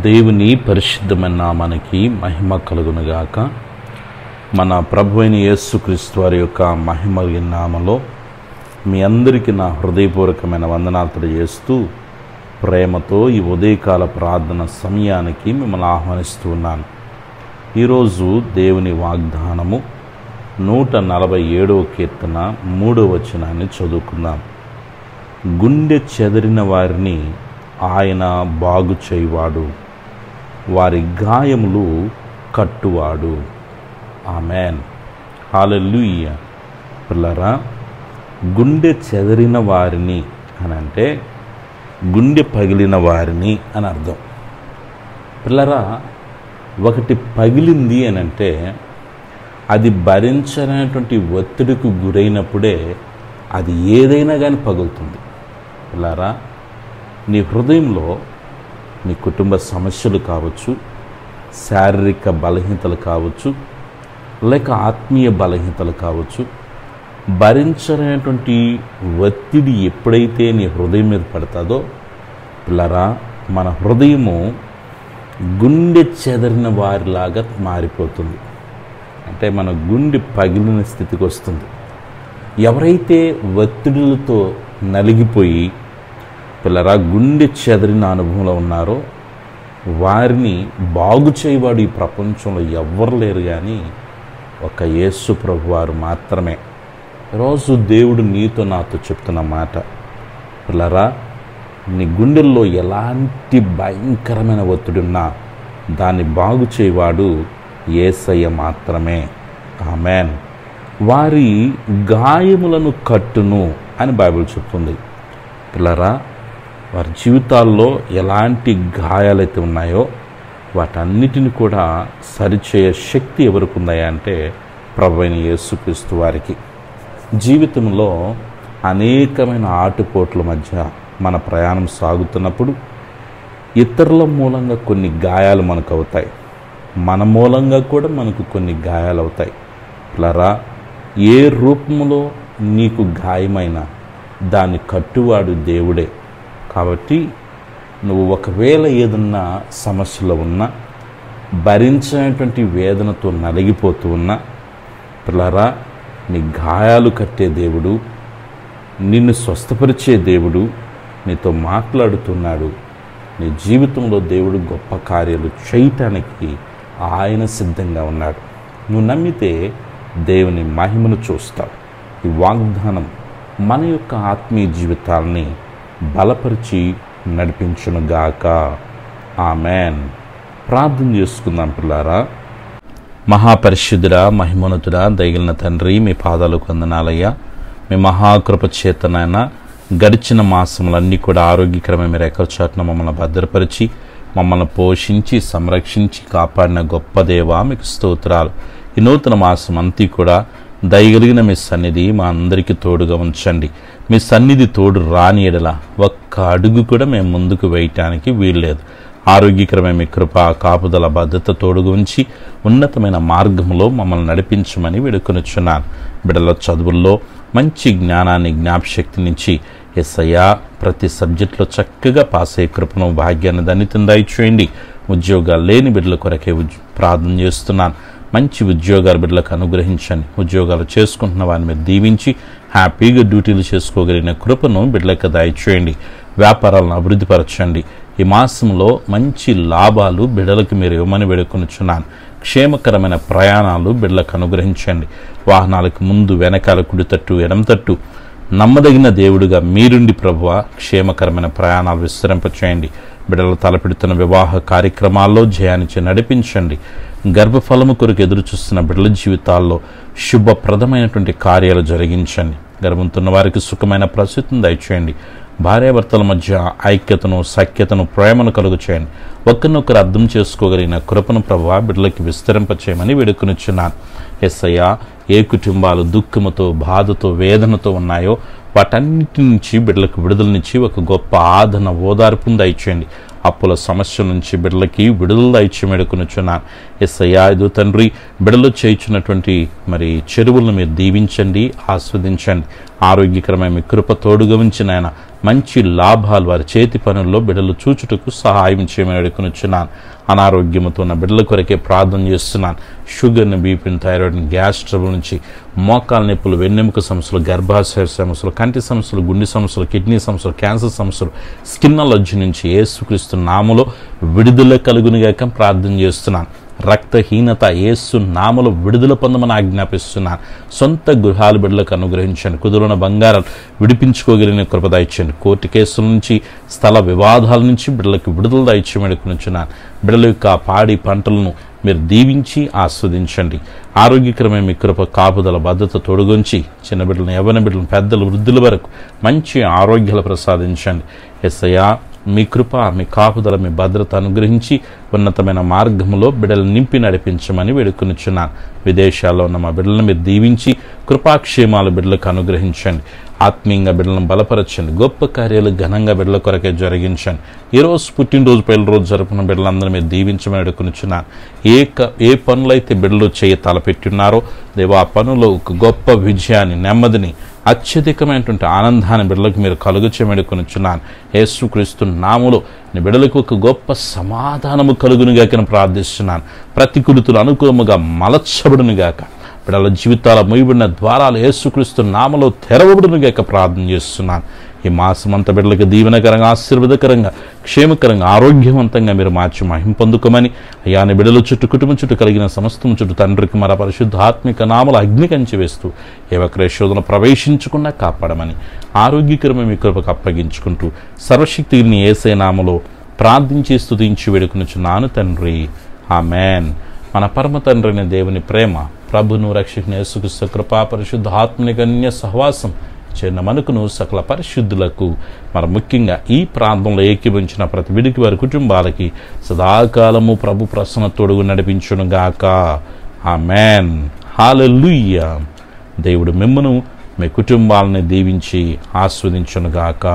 దేవుని పరిశుద్ధమైన నామానికి మహిమ కలుగునుగాక. మన ప్రభు అయిన యేసుక్రీస్తు వారి యొక్క మహిమ నామములో మీ అందరికీ నా హృదయపూర్వకమైన వందనాలు తెలియజేస్తూ ప్రేమతో ఈ ఉదయకాల ప్రార్థన సమయానికి మిమ్మల్ని ఆహ్వానిస్తూ ఉన్నాను. ఈరోజు దేవుని వాగ్దానము 147వ కీర్తన 3వ వచనాన్ని చదువుకుందాం. గుండె చెదిరిన వారిని ఆయన బాగు చేయువాడు, వారి గాయములు కట్టువాడు. ఆమెన్, హల్లెలూయా. పిల్లరా, గుండె చెదిరిన వారిని అని అంటే గుండె పగిలిన వారిని అని అర్థం. పిల్లరా, ఒకటి పగిలింది అని అంటే అది భరించలేనటువంటి ఒత్తిడికి గురైనప్పుడే అది ఏదైనా కానీ పగులుతుంది. పిల్లరా, నీ హృదయంలో నీ కుటుంబ సమస్యలు కావచ్చు, శారీరక బలహీనతలు కావచ్చు, లేక ఆత్మీయ బలహీనతలు కావచ్చు, భరించలేనటువంటి ఒత్తిడి ఎప్పుడైతే నీ హృదయం మీద పడుతుందో పిల్లరా, మన హృదయము గుండె చెదరిన వారిలాగా మారిపోతుంది. అంటే మన గుండె పగిలిన స్థితికి వస్తుంది. ఎవరైతే ఒత్తిడులతో నలిగిపోయి పిల్లరా గుండె చెదిరిన అనుభవంలో ఉన్నారో వారిని బాగు చేయవాడు ఈ ప్రపంచంలో ఎవ్వరు లేరు, కానీ ఒక యేసు ప్రభు వారు మాత్రమే. రోజు దేవుడు నీతో నాతో చెప్తున్న మాట, పిల్లరా, నీ గుండెల్లో ఎలాంటి భయంకరమైన ఒత్తిడి ఉన్నా దాన్ని బాగు చేయవాడు యేసయ్య మాత్రమే. ఆమెన్. వారి గాయములను కట్టును అని బైబిల్ చెప్తుంది. పిల్లరా, వారి జీవితాల్లో ఎలాంటి గాయాలైతే ఉన్నాయో వాటన్నిటిని కూడా సరిచేయ శక్తి ఎవరికి ఉందా అంటే ప్రభువైన యేసుక్రీస్తు వారికి. జీవితంలో అనేకమైన ఆటుపోట్ల మధ్య మన ప్రయాణం సాగుతున్నప్పుడు ఇతరుల మూలంగా కొన్ని గాయాలు మనకు అవుతాయి, మన మూలంగా కూడా మనకు కొన్ని గాయాలు అవుతాయి. పిల్లరా, ఏ రూపంలో నీకు గాయమైనా దాన్ని కట్టువాడు దేవుడే. కాబట్టి నువ్వు ఒకవేళ ఏదన్నా సమస్యలో ఉన్నా, భరించినటువంటి వేదనతో నలిగిపోతూ ఉన్నా, పిల్లరా, నీ గాయాలు కట్టే దేవుడు, నిన్ను స్వస్థపరిచే దేవుడు నీతో మాట్లాడుతున్నాడు. నీ జీవితంలో దేవుడు గొప్ప కార్యాలు చేయటానికి ఆయన సిద్ధంగా ఉన్నాడు. నువ్వు నమ్మితే దేవుని మహిమను చూస్తావు. ఈ వాగ్దానం మన యొక్క ఆత్మీయ జీవితాలని బలపరిచి నడిపించునుగాక. ఆమెన్. ప్రార్థన చేసుకుందాం. పిల్లారా, మహాపరిశుద్ధుడా, మహిమోన్నతుడా, దయగలిగిన తండ్రి, మీ పాదాలకు వందనాలయ్యా. మీ మహాకృప చేతనైనా గడిచిన మాసములన్నీ కూడా ఆరోగ్యకరమైన మీరు ఎక్కచాటున మమ్మల్ని భద్రపరిచి మమ్మల్ని పోషించి సంరక్షించి కాపాడిన గొప్ప దేవా, మీకు స్తోత్రాలు. ఈ నూతన మాసం అంతా కూడా దయగలిగిన మీ సన్నిధి మా అందరికీ తోడుగా ఉంచండి. మీ సన్నిధి తోడు రాని ఎడల ఒక్క అడుగు కూడా మేము ముందుకు వేయటానికి వీల్లేదు. ఆరోగ్యకరమైన మీ కృప, కాపుదల, భద్రత తోడుగా ఉంచి ఉన్నతమైన మార్గంలో మమ్మల్ని నడిపించమని వేడుకొనుచున్నాను. బిడ్డల చదువుల్లో మంచి జ్ఞానాన్ని, జ్ఞాపశక్తినిచ్చి యేసయ్యా ప్రతి సబ్జెక్టులో చక్కగా పాస్ అయ్యే కృపను, భాగ్యాన్ని ధన్యతను దయచేయండి. ఉద్యోగాలు లేని బిడ్డల కొరకే ప్రార్థన చేస్తున్నాను. మంచి ఉద్యోగాలు బిడ్డలకు అనుగ్రహించండి. ఉద్యోగాలు చేసుకుంటున్న వారిని మీరు దీవించి హ్యాపీగా డ్యూటీలు చేసుకోగలిగిన కృపను బిడ్డలకు దయచేయండి. వ్యాపారాలను అభివృద్ధిపరచండి. ఈ మాసంలో మంచి లాభాలు బిడ్డలకు మీరు ఇవ్వమని వేడుకొనుచున్నాను. క్షేమకరమైన ప్రయాణాలు బిడ్డలకు అనుగ్రహించండి. వాహనాలకు ముందు వెనకాల కుడి తట్టు ఎడమ తట్టు నమ్మదగిన దేవుడుగా మీరుండి ప్రభువా క్షేమకరమైన ప్రయాణాలు విస్తరింపచేయండి. బిడ్డలు తలపెడుతున్న వివాహ కార్యక్రమాల్లో జయానికి నడిపించండి. గర్భఫలము కొరకు ఎదురు చూస్తున్న బిడ్డల జీవితాల్లో శుభప్రదమైనటువంటి కార్యాలు జరిగించండి. గర్భంతున్న వారికి సుఖమైన ప్రసూతిని దయచేయండి. భార్యాభర్తల మధ్య ఐక్యతను, సఖ్యతను, ప్రేమను కలుగు చేయండి. ఒకరినొకరు అర్థం చేసుకోగలిగిన కృపను ప్రభువా బిడ్డలకి విస్తరింపచేయమని వేడుకొనుచున్నాను. యేసయ్యా, ఏ కుటుంబాలు దుఃఖముతో, బాధతో, వేదనతో ఉన్నాయో వాటన్నిటి నుంచి బిడ్డలకు విడుదలనిచ్చి ఒక గొప్ప ఆదరణ, ఓదార్పును దయచేయండి. అప్పుల సమస్య నుంచి బిడ్డలకి విడుదల దయచేయమని వేడుకొనుచున్నాను. యేసయ్యా, ఇదో తండ్రి, బిడ్డలు చేయుచున్నటువంటి మరి చెరువులను మీరు దీవించండి, ఆస్వాదించండి. ఆరోగ్యకరమైన మీ కృప తోడుగా ఉంచి నాయన మంచి లాభాలు వారి చేతి పనుల్లో బిడ్డలు చూచుటకు సహాయం చేయమని అడుగునుచున్నాను. అనారోగ్యంతో ఉన్న బిడ్డల కొరకే ప్రార్థన చేస్తున్నాను. షుగర్ని, బీపీని, థైరాయిడ్ని, గ్యాస్ ట్రబుల్ నుంచి మోకాల నొప్పులు, వెన్నెముక సమస్యలు, గర్భాశయ సమస్యలు, కంటి సమస్యలు, గుండె సమస్యలు, కిడ్నీ సమస్యలు, క్యాన్సర్ సమస్యలు, స్కిన్ అలర్జీ నుంచి యేసుక్రీస్తు నామములో విడుదల కలుగునుగాక ప్రార్థన చేస్తున్నాను. రక్తహీనత యేసు నామములో విడుదల పొందమని ఆజ్ఞాపిస్తున్నాను. సొంత గృహాలు బిడ్డలకు అనుగ్రహించండి. కుదురున్న బంగారాలు విడిపించుకోగలిగిన కృప దయచేయండి. కోర్టు కేసుల నుంచి, స్థల వివాదాల నుంచి బిడ్డలకు విడుదల దయచేయమని అడుగుతున్నాను. బిడ్డల యొక్క పాడి పంటలను మీరు దీవించి ఆస్వాదించండి. ఆరోగ్యకరమైన మీ కృప, కాపుదల, భద్రత తొడుగుంచి చిన్న బిడ్డలను, యవ్వన బిడ్డలను, పెద్దలు, వృద్ధుల వరకు మంచి ఆరోగ్యాలు ప్రసాదించండి. యేసయ్యా, మీ కృప, మీ కాపుదల, మీ భద్రత అనుగ్రహించి ఉన్నతమైన మార్గంలో బిడ్డలు నింపి నడిపించమని వేడుకొనుచున్నాను. విదేశాల్లో ఉన్న మా బిడ్డలను మీరు దీవించి కృపాక్షేమాలు బిడ్డలకు అనుగ్రహించండి. ఆత్మీయంగా బిడ్డలను బలపరచండి. గొప్ప కార్యాలు ఘనంగా బిడ్డల కొరకే జరిగించండి. ఈరోజు పుట్టినరోజు, పెళ్లిరోజు జరుపుకున్న బిడ్డలందరూ మీరు దీవించమని అడుగునుచున్నాను. ఏ పనులైతే బిడ్డలు చేయ తలపెట్టున్నారో దేవా, ఆ పనులో ఒక గొప్ప విజయాన్ని, నెమ్మదిని, అత్యధికమైనటువంటి ఆనందాన్ని బిడ్డలకు మీరు కలుగు చేయమనుకొనుచున్నాను. యేసుక్రీస్తు నామములో నీ బిడ్డలకు ఒక గొప్ప సమాధానము కలుగునుగాక ప్రార్థిస్తున్నాను. ప్రతికూలతలు అనుకూలముగా మలచబడునుగాక. బిడ్డల జీవితాల మూయబడిన ద్వారాలు యేసుక్రీస్తు నామములో తెరవబడునుగాక ప్రార్థన చేస్తున్నాను. ఈ మాసమంతా బిడ్డలకు దీవెనకరంగా, ఆశీర్వాదకరంగా, క్షేమకరంగా, ఆరోగ్యవంతంగా మీరు మార్చి మహిమ పొందుకోమని అయ్యా, నీ బిడ్డల చుట్టూ, కుటుంబం చుట్టూ కలిగిన సమస్తం చుట్టూ తండ్రికి మన పరిశుద్ధాత్మిక నామల అగ్ని కంచి వేస్తూ ఏ ఒక్కరి శోధన ప్రవేశించకుండా కాపాడమని ఆరోగ్యకరమైన మీ కృపకు అప్పగించుకుంటూ సర్వశక్తిని యేసే నామములో ప్రార్థించి స్తుతించి వేడుకొనుచున్నాను తండ్రి. ఆమేన్. మన పరమ తండ్రిని దేవుని ప్రేమ, ప్రభును రక్షకుని యేసుక్రీస్తు కృపా, పరిశుద్ధాత్మని కన్య సహవాసం చిన్న మనకును సకల పరిశుద్ధులకు, మరి ముఖ్యంగా ఈ ప్రాంతంలో ఏకీభవించిన ప్రతి విడికి వారి కుటుంబాలకి సదాకాలము ప్రభు ప్రసన్నతోడు నడిపించునుగాక. ఆమేన్. హల్లెలూయా. దేవుడు మిమ్మును, మీ కుటుంబాలని దీవించి ఆస్వాదించునుగాక.